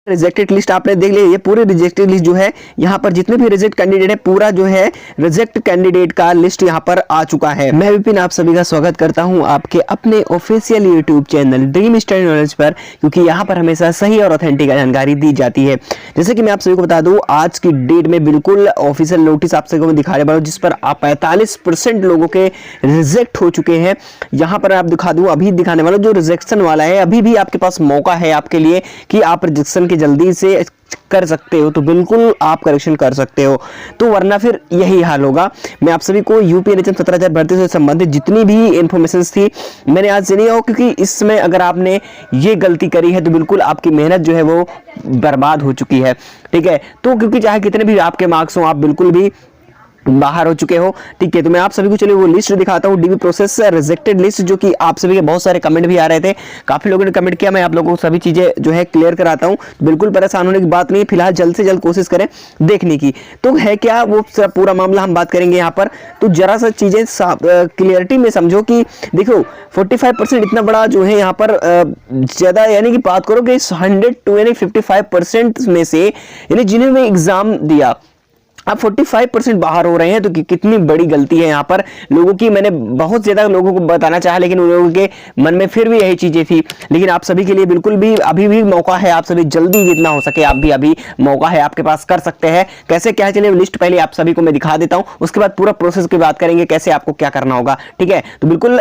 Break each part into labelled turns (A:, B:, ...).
A: Rejected list आपने देख लिया। ये पूरी रिजेक्टेड लिस्ट जो है यहाँ पर जितने भी रिजेक्ट कैंडिडेट है, पूरा जो है रिजेक्ट कैंडिडेट का लिस्ट यहाँ पर आ चुका है। मैं विपिन आप सभी का स्वागत करता हूँ आपके अपने official YouTube channel dream study knowledge पर, क्योंकि यहाँ पर हमेशा सही और ऑथेंटिक जानकारी दी जाती है। जैसे कि मैं आप सभी को बता दूं, आज की डेट में बिल्कुल ऑफिशियल नोटिस आप सभी को मैं दिखाने वाला हूँ, जिस पर 45% लोगों के रिजेक्ट हो चुके हैं। यहाँ पर आप दिखा दूं, अभी दिखाने वाला जो रिजेक्शन वाला है, अभी भी आपके पास मौका है आपके लिए कि आप रिजेक्शन के जल्दी से कर सकते हो, तो बिल्कुल आप करेक्शन कर सकते हो। तो वरना फिर यही हाल होगा। मैं आप सभी को यूपी एनएचएम 17,000 भर्ती से संबंधित जितनी भी इंफॉर्मेशन थी मैंने आज से नहीं हो, क्योंकि इसमें अगर आपने ये गलती करी है तो बिल्कुल आपकी मेहनत जो है वो बर्बाद हो चुकी है। ठीक है, तो क्योंकि चाहे कितने भी आपके मार्क्स हो, आप बिल्कुल भी बाहर हो चुके हो। ठीक है, तो मैं आप सभी को चलिए वो लिस्ट दिखाता हूँ, डीबी प्रोसेस रिजेक्टेड लिस्ट, जो कि आप सभी के बहुत सारे कमेंट भी आ रहे थे, काफी लोगों ने कमेंट किया। मैं आप लोगों को सभी चीजें जो है क्लियर कराता हूँ, बिल्कुल परेशान होने की बात नहीं। फिलहाल जल्द से जल्द कोशिश करें देखने की। तो है क्या वो पूरा मामला हम बात करेंगे यहाँ पर, तो जरा सा चीजें क्लियरिटी में समझो कि देखो 45% इतना बड़ा जो है यहाँ पर ज्यादा, यानी कि बात करो कि 100 to यानी 55% में से, यानी जिन्होंने एग्जाम दिया आप 45% बाहर हो रहे हैं, तो कितनी बड़ी गलती है यहाँ पर लोगों की। मैंने बहुत ज्यादा लोगों को बताना चाहा, लेकिन उन लोगों के मन में फिर भी यही चीजें थी। लेकिन आप सभी के लिए बिल्कुल भी अभी भी मौका है, आप सभी जल्दी जितना हो सके आप भी अभी मौका है आपके पास, कर सकते हैं। कैसे क्या है चलिए लिस्ट पहले आप सभी को मैं दिखा देता हूँ, उसके बाद पूरा प्रोसेस की बात करेंगे कैसे आपको क्या करना होगा। ठीक है, तो बिल्कुल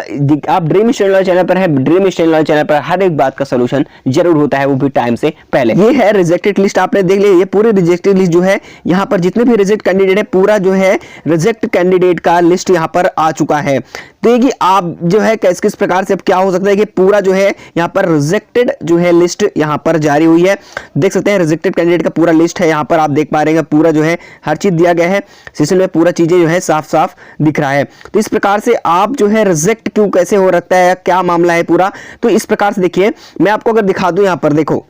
A: आप ड्रीम स्टडी चैनल पर है, ड्रीम स्टडी चैनल पर हर एक बात का सोल्यूशन जरूर होता है, वो भी टाइम से पहले। ये है रिजेक्टेड लिस्ट आपने देख लिया। ये पूरी रिजेक्टेड लिस्ट जो है यहाँ पर जितने भी रिजेक्ट कैंडिडेट है, पूरा जो है रिजेक्ट कैंडिडेट का लिस्ट यहां पर आ चुका है। तो ये कि आप जो है किस प्रकार से अब क्या हो सकता है कि पूरा जो है यहां पर रिजेक्टेड जो है लिस्ट यहां पर जारी हुई है। देख सकते हैं रिजेक्टेड कैंडिडेट का पूरा लिस्ट है, यहां पर आप देख पा रहे हैं पूरा जो है हर चीज दिया गया है, सेशन में पूरा चीजें जो है साफ साफ दिख रहा है। तो इस प्रकार से आप जो है रिजेक्ट क्यों कैसे हो रखता है, क्या मामला है पूरा, तो इस प्रकार से देखिए मैं आपको अगर दिखा दूं, यहां पर देखो,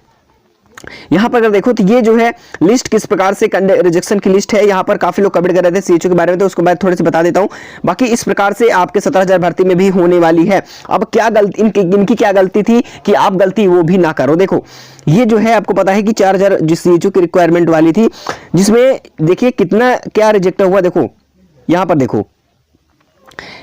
A: यहां पर अगर देखो तो ये जो है लिस्ट किस प्रकार से रिजेक्शन की लिस्ट है। यहां पर काफी लोग कमेंट कर रहे थे सीएचओ के बारे में, तो उसको मैं थोड़े से बता देता हूं। बाकी इस प्रकार से आपके 17,000 भर्ती में भी होने वाली है। अब क्या गलती इनकी क्या गलती थी कि आप गलती वो भी ना करो। देखो ये जो है आपको पता है कि 4,000 जिस सीएचओ की रिक्वायरमेंट वाली थी, जिसमें देखिए कितना क्या रिजेक्ट हुआ। देखो यहां पर देखो,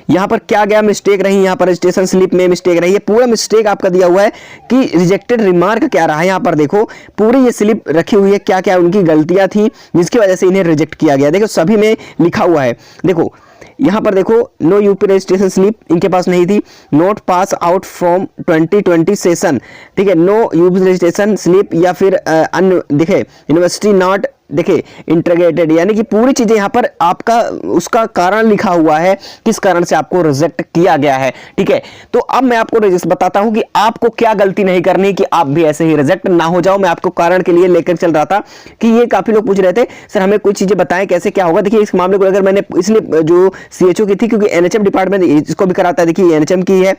A: यहां पर क्या गया मिस्टेक रही, यहां पर रजिस्ट्रेशन स्लिप में मिस्टेक रही है, पूरा मिस्टेक आपका दिया हुआ है कि रिजेक्टेड रिमार्क क्या रहा है। यहां पर देखो पूरी ये स्लिप रखी हुई है, क्या क्या उनकी गलतियां थी जिसकी वजह से इन्हें रिजेक्ट किया गया। देखो सभी में लिखा हुआ है। देखो यहां पर देखो, नो यूपी रजिस्ट्रेशन स्लिप इनके पास नहीं थी, note pass out from 2020 session. ठीक है, नो यूपी रजिस्ट्रेशन स्लिप, या फिर अन्य देखे यूनिवर्सिटी नॉट देखिए इंटीग्रेटेड, यानी कि पूरी चीजें यहां पर आपका उसका कारण लिखा हुआ है किस कारण से आपको रिजेक्ट किया गया है। ठीक है, तो अब मैं आपको बताता हूं कि आपको क्या गलती नहीं करनी कि आप भी ऐसे ही रिजेक्ट ना हो जाओ। मैं आपको कारण के लिए लेकर चल रहा था कि ये काफी लोग पूछ रहे थे सर हमें कुछ चीजें बताएं कैसे क्या होगा। देखिए इस मामले को अगर मैंने इसलिए जो सीएचओ की थी, क्योंकि एनएचएम डिपार्टमेंट इसको भी कराता है, देखिए एनएचएम की है,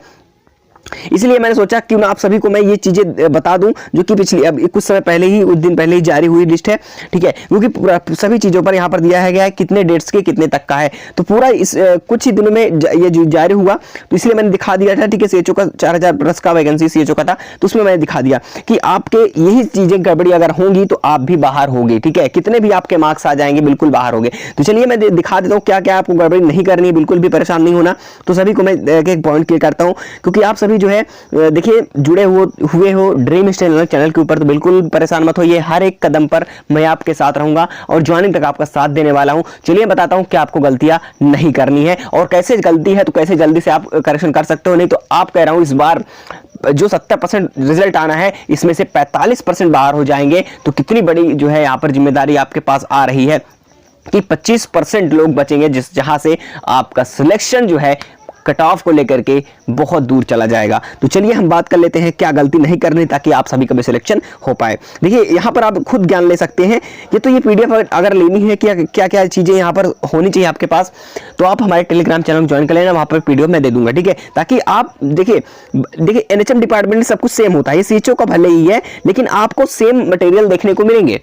A: इसलिए मैंने सोचा क्यों ना आप सभी को मैं ये चीजें बता दूं जो कि पिछली अब कुछ समय पहले ही, कुछ दिन पहले ही जारी हुई लिस्ट है। ठीक है, क्योंकि सभी चीजों पर यहां पर दिया है गया है कितने डेट्स के कितने तक का है, तो पूरा इस कुछ ही दिनों में ये जारी हुआ, तो इसलिए मैंने दिखा दिया था। ठीक है, सीएचओ का 4,000 प्लस का वैकेंसी सीएचओ का था, तो उसमें मैंने दिखा दिया कि आपके यही चीजें गड़बड़ी अगर होंगी तो आप भी बाहर होंगे। ठीक है, कितने भी आपके मार्क्स आ जाएंगे बिल्कुल बाहर होंगे। तो चलिए मैं दिखा देता हूँ क्या क्या आपको गड़बड़ी नहीं करनी है, बिल्कुल भी परेशान नहीं होना। तो सभी को मैं एक पॉइंट क्लियर करता हूँ, क्योंकि आप सभी जो है देखिए जुड़े हुए हो ड्रीम स्टडी चैनल के ऊपर, तो बिल्कुल परेशान मत होइए, हर एक कदम पर मैं आपके साथ रहूंगा और ज्वाइनिंग तक आपका साथ देने वाला हूं। चलिए बताता हूं क्या आपको गलतियां नहीं करनी है और कैसे गलती है तो कैसे जल्दी से आप करेक्शन कर सकते हो। नहीं तो आप कह रहा हूं इस बार जो 70% रिजल्ट आना है, इसमें से 45% बाहर हो जाएंगे, तो कितनी बड़ी जो है यहां पर जिम्मेदारी आपके पास आ रही है कि 25% लोग बचेंगे जहां से आपका सिलेक्शन जो है कट ऑफ को लेकर के बहुत दूर चला जाएगा। तो चलिए हम बात कर लेते हैं क्या गलती नहीं करनी ताकि आप सभी का भी सिलेक्शन हो पाए। देखिए यहाँ पर आप खुद ज्ञान ले सकते हैं। ये तो ये पीडीएफ अगर लेनी है क्या क्या चीजें यहाँ पर होनी चाहिए आपके पास, तो आप हमारे टेलीग्राम चैनल ज्वाइन कर लेना, वहां पर पीडीएफ मैं दे दूंगा। ठीक है, ताकि आप देखिए एनएचएम डिपार्टमेंट में सब कुछ सेम होता है, ये सीएचओ का भले ही है लेकिन आपको सेम मटेरियल देखने को मिलेंगे।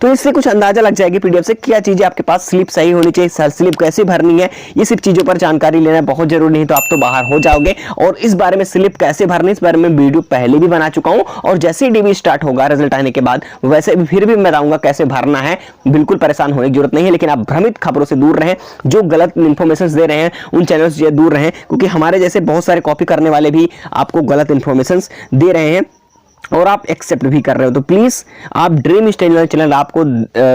A: तो इससे कुछ अंदाजा लग जाएगी पीडीएफ से क्या चीजें आपके पास स्लिप सही होनी चाहिए, स्लिप कैसे भरनी है, ये सब चीजों पर जानकारी लेना बहुत जरूरी, नहीं तो आप तो बाहर हो जाओगे। और इस बारे में स्लिप कैसे भरनी, इस बारे में वीडियो पहले भी बना चुका हूं, और जैसे ही डीबी स्टार्ट होगा रिजल्ट आने के बाद वैसे फिर भी बताऊंगा कैसे भरना है। बिल्कुल परेशान होने की जरूरत नहीं है, लेकिन आप भ्रमित खबरों से दूर रहें, जो गलत इंफॉर्मेशन दे रहे हैं उन चैनल से दूर रहें, क्योंकि हमारे जैसे बहुत सारे कॉपी करने वाले भी आपको गलत इंफॉर्मेशन दे रहे हैं और आप एक्सेप्ट भी कर रहे हो। तो प्लीज आप ड्रीम स्टडी चैनल आपको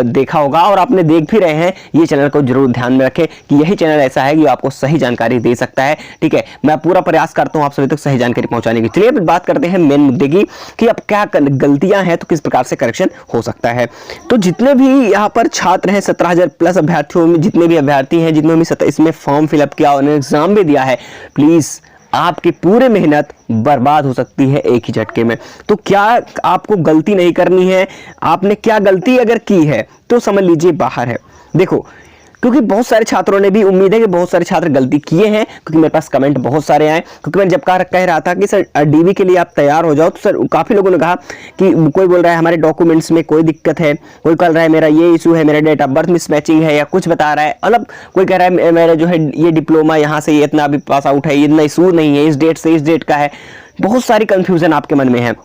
A: देखा होगा और आपने देख भी रहे हैं, ये चैनल को जरूर ध्यान में रखें कि यही चैनल ऐसा है कि आपको सही जानकारी दे सकता है। ठीक है, मैं पूरा प्रयास करता हूं आप सभी तक सही जानकारी पहुंचाने की। चलिए अब बात करते हैं मेन मुद्दे की कि अब क्या गलतियां हैं तो किस प्रकार से करेक्शन हो सकता है। तो जितने भी यहाँ पर छात्र हैं, 17,000 प्लस अभ्यर्थियों में जितने भी अभ्यर्थी हैं, जितने भी इसमें फॉर्म फिलअप किया और एग्जाम भी दिया है, प्लीज आपकी पूरी मेहनत बर्बाद हो सकती है एक ही झटके में। तो क्या आपको गलती नहीं करनी है, आपने क्या गलती अगर की है तो समझ लीजिए बाहर है। देखो, क्योंकि बहुत सारे छात्रों ने भी, उम्मीद है कि बहुत सारे छात्र गलती किए हैं, क्योंकि मेरे पास कमेंट बहुत सारे आए। क्योंकि मैंने जब कह रहा था कि सर डीबी के लिए आप तैयार हो जाओ, तो सर काफी लोगों ने कहा कि कोई बोल रहा है हमारे डॉक्यूमेंट्स में कोई दिक्कत है, कोई कह रहा है मेरा ये इशू है, मेरा डेट ऑफ बर्थ मिसमैचिंग है, या कुछ बता रहा है अलग, कोई कह रहा है मेरा जो है ये डिप्लोमा यहाँ से ये इतना अभी पास आउट है, इतना इशू नहीं है, इस डेट से इस डेट का है। बहुत सारी कंफ्यूजन आपके मन में है।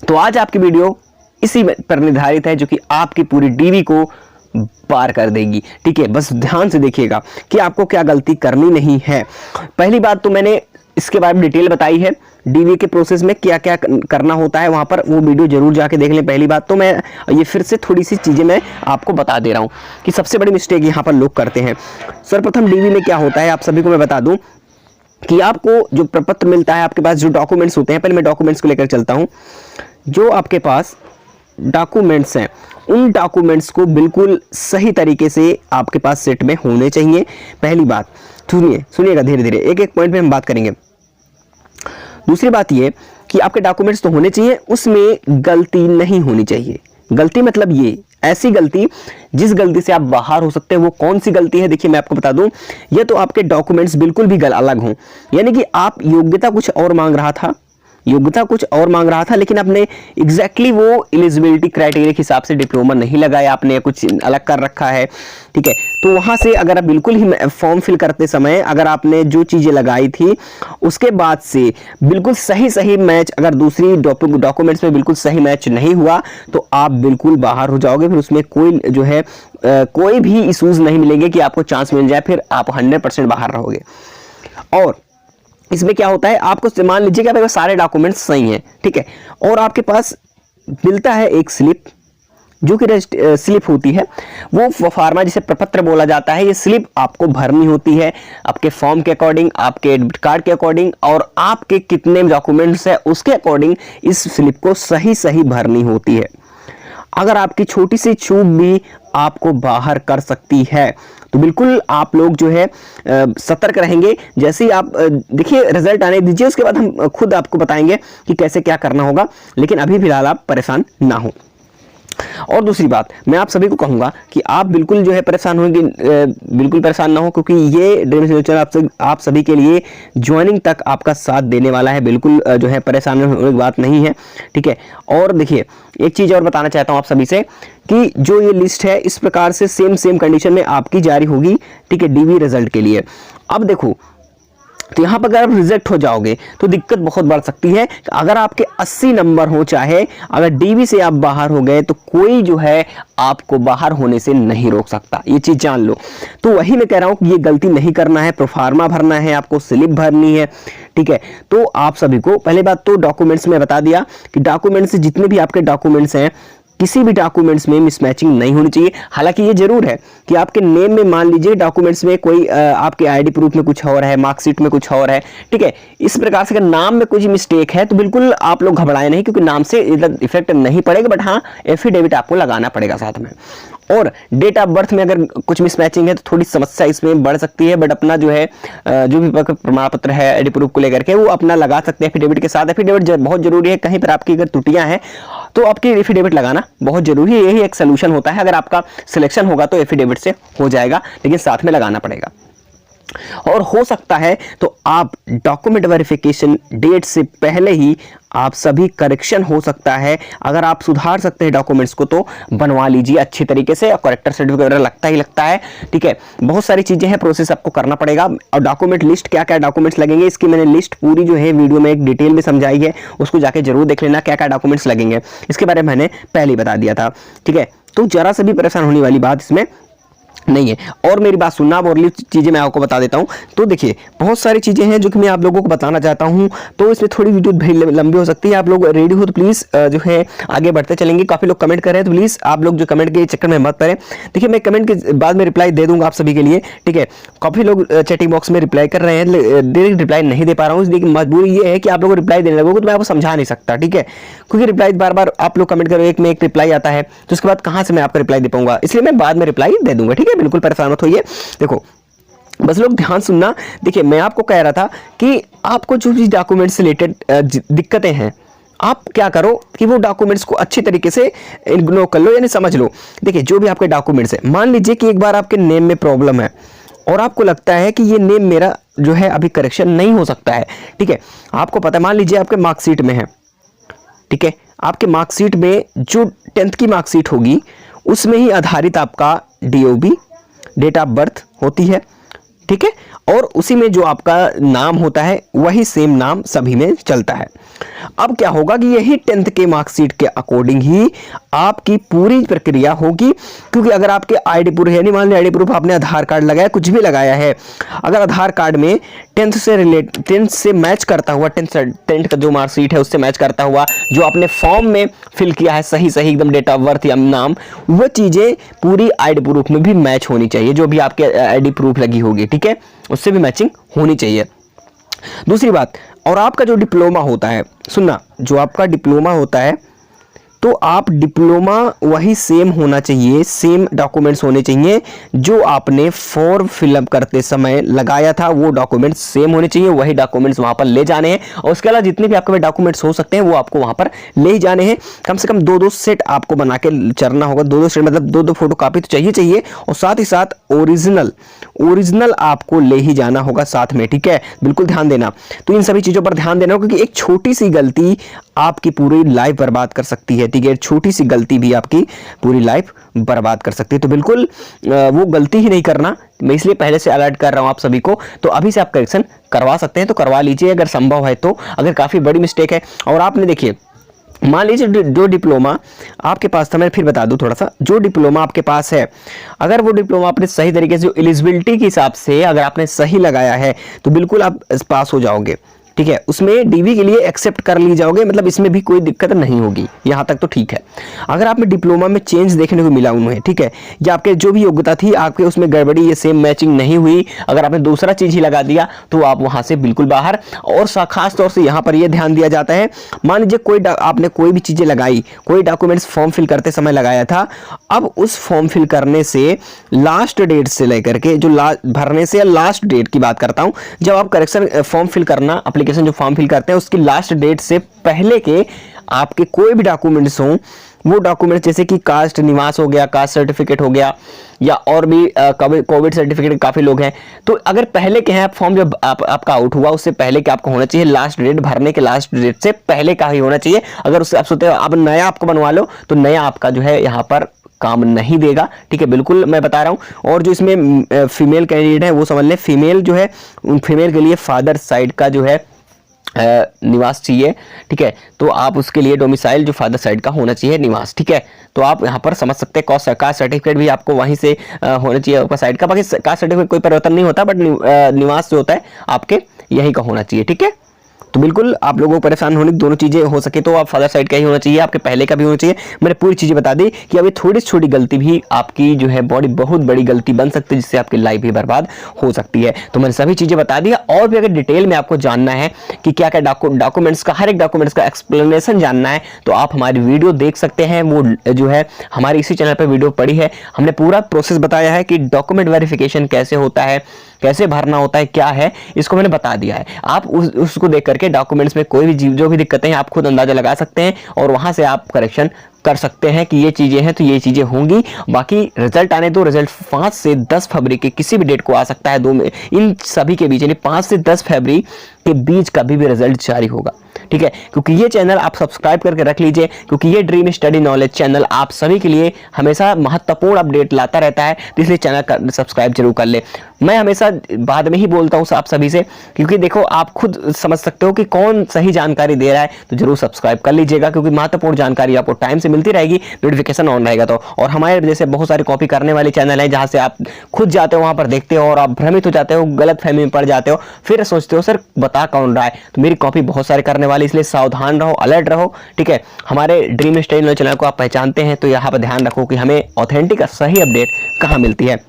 A: तो आज आपकी वीडियो इसी पर निर्धारित है जो कि आपकी पूरी डीवी को पार कर देगी। ठीक है, बस ध्यान से देखिएगा कि आपको क्या गलती करनी नहीं है। पहली बात तो मैंने इसके बारे में डिटेल बताई है, डीवी के प्रोसेस में क्या क्या करना होता है, वहां पर वो वीडियो जरूर जाके देख लें। पहली बात तो मैं ये फिर से थोड़ी सी चीजें मैं आपको बता दे रहा हूं कि सबसे बड़ी मिस्टेक यहाँ पर लोग करते हैं। सर्वप्रथम डीवी में क्या होता है आप सभी को मैं बता दूं कि आपको जो प्रपत्र मिलता है, आपके पास जो डॉक्यूमेंट्स होते हैं, पहले मैं डॉक्यूमेंट्स को लेकर चलता हूं। जो आपके पास डॉक्यूमेंट्स हैं, उन डॉक्यूमेंट्स को बिल्कुल सही तरीके से आपके पास सेट में होने चाहिए। पहली बात, सुनिएगा धीरे धीरे, एक एक पॉइंट पे हम बात करेंगे। दूसरी बात ये कि आपके डॉक्यूमेंट्स तो होने चाहिए, उसमें गलती नहीं होनी चाहिए। गलती मतलब ये ऐसी गलती जिस गलती से आप बाहर हो सकते हैं, वो कौन सी गलती है देखिए मैं आपको बता दूं। ये तो आपके डॉक्यूमेंट्स बिल्कुल भी अलग हों, यानी कि आप योग्यता कुछ और मांग रहा था, लेकिन आपने एग्जैक्टली वो एलिजिबिलिटी क्राइटेरिया के हिसाब से डिप्लोमा नहीं लगाया, आपने कुछ अलग कर रखा है। ठीक है, तो वहां से अगर आप बिल्कुल ही फॉर्म फिल करते समय अगर आपने जो चीजें लगाई थी उसके बाद से बिल्कुल सही मैच, अगर दूसरी डॉक्यूमेंट्स में बिल्कुल सही मैच नहीं हुआ तो आप बिल्कुल बाहर हो जाओगे। फिर उसमें कोई जो है कोई भी इश्यूज नहीं मिलेंगे कि आपको चांस मिल जाए, फिर आप 100% बाहर रहोगे। और इसमें क्या होता है, आपको मान लीजिए कि आपके पास सारे डॉक्यूमेंट्स सही हैं, ठीक है, और आपके पास मिलता है एक स्लिप, जो कि स्लिप होती है, वो फार्मा जिसे प्रपत्र बोला जाता है। ये स्लिप आपको भरनी होती है आपके फॉर्म के अकॉर्डिंग, आपके एडमिट कार्ड के अकॉर्डिंग, और आपके कितने डॉक्यूमेंट्स है उसके अकॉर्डिंग इस स्लिप को सही भरनी होती है। अगर आपकी छोटी सी चूक भी आपको बाहर कर सकती है, तो बिल्कुल आप लोग जो है सतर्क रहेंगे। जैसे ही आप देखिए रिजल्ट आने दीजिए, उसके बाद हम खुद आपको बताएंगे कि कैसे क्या करना होगा, लेकिन अभी फिलहाल आप परेशान ना हो। और दूसरी बात मैं आप सभी को कहूंगा कि आप बिल्कुल जो है परेशान होंगे, बिल्कुल परेशान ना हो, क्योंकि ये ड्रीम चैनल आप सभी के लिए ज्वाइनिंग तक आपका साथ देने वाला है। बिल्कुल जो है परेशान होने की बात नहीं है, ठीक है। और देखिए एक चीज और बताना चाहता हूं आप सभी से कि जो ये लिस्ट है इस प्रकार से सेम कंडीशन में आपकी जारी होगी, ठीक है, डीवी रिजल्ट के लिए। अब देखो, तो यहां पर अगर आप रिजेक्ट हो जाओगे तो दिक्कत बहुत बढ़ सकती है। अगर आपके 80 नंबर हो, चाहे अगर डीवी से आप बाहर हो गए, तो कोई जो है आपको बाहर होने से नहीं रोक सकता, ये चीज जान लो। तो वही मैं कह रहा हूं कि ये गलती नहीं करना है, प्रोफार्मा भरना है, आपको स्लिप भरनी है, ठीक है। तो आप सभी को पहले बात तो डॉक्यूमेंट्स में बता दिया कि डॉक्यूमेंट्स से जितने भी आपके डॉक्यूमेंट्स हैं, किसी भी डॉक्यूमेंट्स में मिसमैचिंग नहीं होनी चाहिए। हालांकि ये जरूर है कि आपके नेम में मान लीजिए डॉक्यूमेंट्स में कोई आपके आईडी प्रूफ में कुछ और है, मार्कशीट में कुछ और है, ठीक है। इस प्रकार से अगर नाम में कुछ मिस्टेक है तो बिल्कुल आप लोग घबराए नहीं, क्योंकि नाम से इफेक्ट नहीं पड़ेगा, बट हाँ एफिडेविट आपको लगाना पड़ेगा साथ में। और डेट ऑफ बर्थ में अगर कुछ मिसमैचिंग है तो थोड़ी समस्या इसमें बढ़ सकती है, बट अपना जो है जो भी प्रमाण पत्र है आईडी प्रूफ को लेकर के वो अपना लगा सकते हैं एफिडेविट के साथ। एफिडेविट बहुत जरूरी है, कहीं पर आपकी अगर त्रुटियां हैं तो आपकी एफिडेविट लगाना बहुत जरूरी है। यही एक सोल्यूशन होता है, अगर आपका सिलेक्शन होगा तो एफिडेविट से हो जाएगा, लेकिन साथ में लगाना पड़ेगा। और हो सकता है तो आप डॉक्यूमेंट वेरिफिकेशन डेट से पहले ही आप सभी करेक्शन हो सकता है, अगर आप सुधार सकते हैं डॉक्यूमेंट्स को तो बनवा लीजिए अच्छी तरीके से। और करेक्टर सर्टिफिकेट वगैरह लगता ही लगता है, ठीक है। बहुत सारी चीजें हैं, प्रोसेस आपको करना पड़ेगा। और डॉक्यूमेंट लिस्ट, क्या क्या डॉक्यूमेंट्स लगेंगे, इसकी मैंने लिस्ट पूरी जो है वीडियो में एक डिटेल में समझाई है, उसको जाके जरूर देख लेना। क्या क्या डॉक्यूमेंट्स लगेंगे इसके बारे में मैंने पहले ही बता दिया था, ठीक है। तो जरा सा भी परेशान होने वाली बात इसमें नहीं है। और मेरी बात सुनना, और चीजें मैं आपको बता देता हूं। तो देखिए बहुत सारी चीजें हैं जो कि मैं आप लोगों को बताना चाहता हूं, तो इसमें थोड़ी वीडियो लंबी हो सकती है। आप लोग रेडी हो तो प्लीज जो है आगे बढ़ते चलेंगे। काफी लोग कमेंट कर रहे हैं, तो प्लीज आप लोग जो कमेंट के चक्कर में मत पड़े। देखिए मैं कमेंट के बाद में रिप्लाई दे दूंगा आप सभी के लिए, ठीक है। काफी लोग चैटिंग बॉक्स में रिप्लाई कर रहे हैं, डायरेक्ट रिप्लाई नहीं दे पा रहा हूँ, लेकिन मजबूरी ये है कि आप लोग रिप्लाई देने लगोगे तो मैं आपको समझा नहीं सकता, ठीक है। क्योंकि रिप्लाई बार बार आप लोग कमेंट करो, एक में एक रिप्लाई आता है, तो उसके बाद कहां से मैं आपको रिप्लाई दे पाऊंगा, इसलिए मैं बाद में रिप्लाई दे दूंगा, ठीक है। बिल्कुल परेशान मत होइए। देखो बस लोग ध्यान सुनना। देखिए मैं आपको कह रहा था कि आपको जो भी डॉक्यूमेंट से रिलेटेड दिक्कतें हैं, आप क्या करो कि वो डॉक्यूमेंट्स को अच्छी तरीके से इग्नोर कर लो, यानी समझ लो। देखिए जो भी आपके डॉक्यूमेंट्स है, मान लीजिए कि एक बार आपके नेम में प्रॉब्लम है और आपको लगता है कि ये नेम मेरा जो है अभी करेक्शन नहीं हो सकता है, ठीक है। आपको पता है, मान लीजिए आपके मार्कशीट में है, ठीक है, आपके मार्कशीट में जो 10th की मार्कशीट होगी उसमें ही आधारित आपका DOB डेट ऑफ बर्थ होती है, ठीक है। और उसी में जो आपका नाम होता है वही सेम नाम सभी में चलता है। अब क्या होगा कि यही 10th के मार्कशीट के अकॉर्डिंग ही आपकी पूरी प्रक्रिया होगी। क्योंकि अगर आपके आईडी प्रूफ है, नहीं मान लीजिए आईडी प्रूफ आपने आधार कार्ड लगाया, कुछ भी लगाया है, अगर आधार कार्ड में 10th से मैच करता हुआ, 10th का जो मार्कशीट है उससे मैच करता हुआ जो आपने फॉर्म में फिल किया है सही सही एकदम डेट ऑफ बर्थ या नाम, वो चीजें पूरी आईडी प्रूफ में भी मैच होनी चाहिए। जो भी आपके आईडी प्रूफ लगी होगी, ठीक है, उससे भी मैचिंग होनी चाहिए। दूसरी बात, और आपका जो डिप्लोमा होता है, सुनना, जो आपका डिप्लोमा होता है तो आप डिप्लोमा वही सेम होना चाहिए, सेम डॉक्यूमेंट्स होने चाहिए जो आपने फॉर्म फिलअप करते समय लगाया था, वो डॉक्यूमेंट्स सेम होने चाहिए, वही डॉक्यूमेंट्स वहां पर ले जाने हैं। और उसके अलावा जितने भी आपके डॉक्यूमेंट्स हो सकते हैं वो आपको वहां पर ले ही जाने हैं। कम से कम 2-2 सेट आपको बना के चलना होगा, 2-2 सेट मतलब 2-2 फोटो कॉपी तो चाहिए। और साथ ही साथ ओरिजिनल आपको ले ही जाना होगा साथ में, ठीक है। बिल्कुल ध्यान देना। तो इन सभी चीजों पर ध्यान देना, क्योंकि एक छोटी सी गलती आपकी पूरी लाइफ बर्बाद कर सकती है, ठीक है। छोटी सी गलती भी आपकी पूरी लाइफ बर्बाद कर सकती है, तो बिल्कुल वो गलती ही नहीं करना। मैं इसलिए पहले से अलर्ट कर रहा हूं आप सभी को। तो अभी से आप करेक्शन करवा सकते हैं तो करवा लीजिए अगर संभव है तो, अगर काफी बड़ी मिस्टेक है। और आपने देखिए, मान लीजिए जो डिप्लोमा आपके पास था, मैं फिर बता दूं थोड़ा सा, जो डिप्लोमा आपके पास है, अगर वो डिप्लोमा आपने सही तरीके से एलिजिबिलिटी के हिसाब से अगर आपने सही लगाया है तो बिल्कुल आप पास हो जाओगे, ठीक है। उसमें डीवी के लिए एक्सेप्ट कर ली जाओगे, मतलब इसमें भी कोई दिक्कत नहीं होगी, यहां तक तो ठीक है। अगर आप में डिप्लोमा में चेंज देखने को मिला उन्हें, ठीक है, या आपके जो भी योग्यता थी आपके उसमें गड़बड़ी, ये सेम मैचिंग नहीं हुई, अगर आपने दूसरा चीज ही लगा दिया तो आप वहां से बिल्कुल बाहर। और खास तौर से यहां पर यह ध्यान दिया जाता है, मान लीजिए आपने कोई भी चीजें लगाई, कोई डॉक्यूमेंट्स फॉर्म फिल करते समय लगाया था, अब उस फॉर्म फिल करने से लास्ट डेट से लेकर के जो भरने से लास्ट डेट की बात करता हूं, जब आप करेक्शन फॉर्म फिल करना, जो फॉर्म फिल करते हैं उसकी लास्ट डेट से पहले के आपके कोई भी डॉक्यूमेंट्स हों, वो डॉक्यूमेंट जैसे कि कास्ट निवास हो गया, कास्ट सर्टिफिकेट हो गया, या और भी कोविड सर्टिफिकेट काफी लोग हैं, तो अगर पहले के हैं फॉर्म जब आपका आउट हुआ उससे पहले के आपको होना चाहिए, लास्ट डेट भरने के लास्ट डेट से पहले का ही होना चाहिए। अगर उससे आप सोचते हो अब नया आपको बनवा लो तो नया आपका जो है यहाँ पर काम नहीं देगा, ठीक है। बिल्कुल मैं बता रहा हूं। और जो इसमें फीमेल कैंडिडेट है वो समझ लें, फीमेल जो है, फीमेल के लिए फादर साइड का जो है निवास चाहिए, ठीक है। तो आप उसके लिए डोमिसाइल जो फादर साइड का होना चाहिए निवास, ठीक है। तो आप यहाँ पर समझ सकते हैं कास्ट सर्टिफिकेट भी आपको वहीं से होना चाहिए आपका साइड का। बाकी कास्ट सर्टिफिकेट कोई परिवर्तन नहीं होता, बट निवास जो होता है आपके यही का होना चाहिए, ठीक है। तो बिल्कुल आप लोगों को परेशान होने की दोनों चीजें हो सके तो आप फादर साइड का ही होना चाहिए, आपके पहले का भी होना चाहिए। मैंने पूरी चीजें बता दी कि अभी थोड़ी छोटी गलती भी आपकी जो है बहुत बड़ी गलती बन सकती है, जिससे आपकी लाइफ भी बर्बाद हो सकती है। तो मैंने सभी चीजें बता दी। और भी अगर डिटेल में आपको जानना है कि क्या क्या डॉक्यूमेंट्स का, हर एक डॉक्यूमेंट्स का एक्सप्लेनेशन जानना है तो आप हमारी वीडियो देख सकते हैं। वो जो है हमारे इसी चैनल पर वीडियो पड़ी है, हमने पूरा प्रोसेस बताया है कि डॉक्यूमेंट वेरिफिकेशन कैसे होता है, कैसे भरना होता है, क्या है, इसको मैंने बता दिया है। आप उसको देख करके डॉक्यूमेंट्स में कोई भी जो भी दिक्कतें हैं आप खुद अंदाजा लगा सकते हैं और वहां से आप करेक्शन कर सकते हैं कि ये चीज़ें हैं तो ये चीज़ें होंगी। बाकी रिजल्ट आने दो, रिजल्ट 5 से 10 फरवरी के किसी भी डेट को आ सकता है, दो में इन सभी के बीच यानी 5 से 10 फरवरी के बीच कभी भी रिजल्ट जारी होगा, ठीक है। क्योंकि ये चैनल आप सब्सक्राइब करके रख लीजिए, क्योंकि ये ड्रीम स्टडी नॉलेज चैनल आप सभी के लिए हमेशा महत्वपूर्ण अपडेट लाता रहता है, तो इसलिए चैनल सब्सक्राइब जरूर कर ले। मैं हमेशा बाद में ही बोलता हूँ आप सभी से, क्योंकि देखो आप खुद समझ सकते हो कि कौन सही जानकारी दे रहा है, तो जरूर सब्सक्राइब कर लीजिएगा, क्योंकि महत्वपूर्ण जानकारी आपको टाइम से मिलती रहेगी, नोटिफिकेशन ऑन रहेगा तो। और हमारे जैसे बहुत सारे कॉपी करने वाले चैनल है जहाँ से आप खुद जाते हो, वहाँ पर देखते हो और आप भ्रमित हो जाते हो, गलत फहमी में पड़ जाते हो, फिर सोचते हो सर बता कौन रहा है। तो मेरी कॉपी बहुत सारे करने वाली, इसलिए सावधान रहो, अलर्ट रहो, ठीक है। हमारे ड्रीम स्टडी नॉलेज चैनल को आप पहचानते हैं तो यहाँ पर ध्यान रखो कि हमें ऑथेंटिक और सही अपडेट कहाँ मिलती है।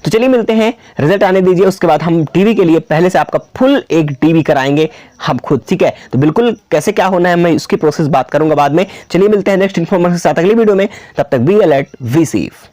A: तो चलिए मिलते हैं, रिजल्ट आने दीजिए, उसके बाद हम टीवी के लिए पहले से आपका फुल एक टीवी कराएंगे हम खुद, ठीक है। तो बिल्कुल कैसे क्या होना है मैं उसकी प्रोसेस बात करूंगा बाद में। चलिए मिलते हैं नेक्स्ट इन्फॉर्मेशन के साथ अगली वीडियो में, तब तक बी अलर्ट, बी सेफ।